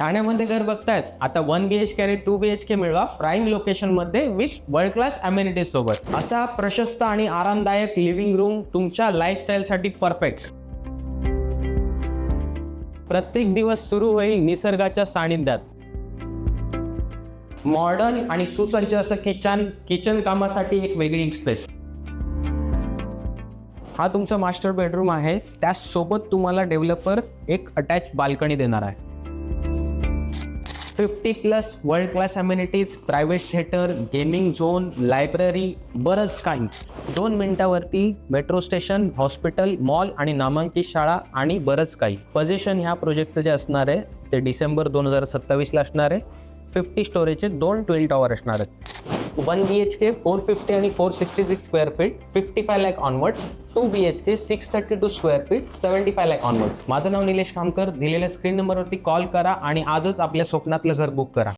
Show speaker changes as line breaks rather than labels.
ठाण्यामध्ये घर बघतायच, आता 1 BHK आणि 2 BHK मिळवा प्राईम लोकेशन मध्ये विथ वर्ल्ड क्लास अमेनिटीज सोबत. असा प्रशस्त आणि आरामदायक लिव्हिंग रूम तुमच्या लाईफस्टाईल साठी परफेक्ट. प्रत्येक दिवस सुरू होईल निसर्गाच्या सानिध्यात. मॉडर्न आणि सुसज्ज असं किचन कामासाठी एक वेगळी स्पेस. हा तुमचा मास्टर बेडरूम आहे, त्यासोबत तुम्हाला डेव्हलपर एक अटॅच बाल्कनी देणार आहे. 50+ world class amenities, private theatre, gaming zone, library, बरंच काही. 2 मिनिटावरती मेट्रो स्टेशन, हॉस्पिटल, मॉल आणि नामांकित शाळा आणि बरंच काही. पोझिशन ह्या प्रोजेक्टचं जे असणार आहे ते डिसेंबर 2027ला असणार आहे. 50 स्टोरेजचे 2 ट्विन टॉवर असणार आहेत. 1 BHK 450 आणि 466 square feet 55 lakh onwards. 2 BHK 632 square feet 75 lakh onwards. माझं नाव निलेश कामकर. दिलेल्या स्क्रीन नंबरवरती कॉल करा आणि आजच आपल्या स्वप्नातलं घर बुक करा.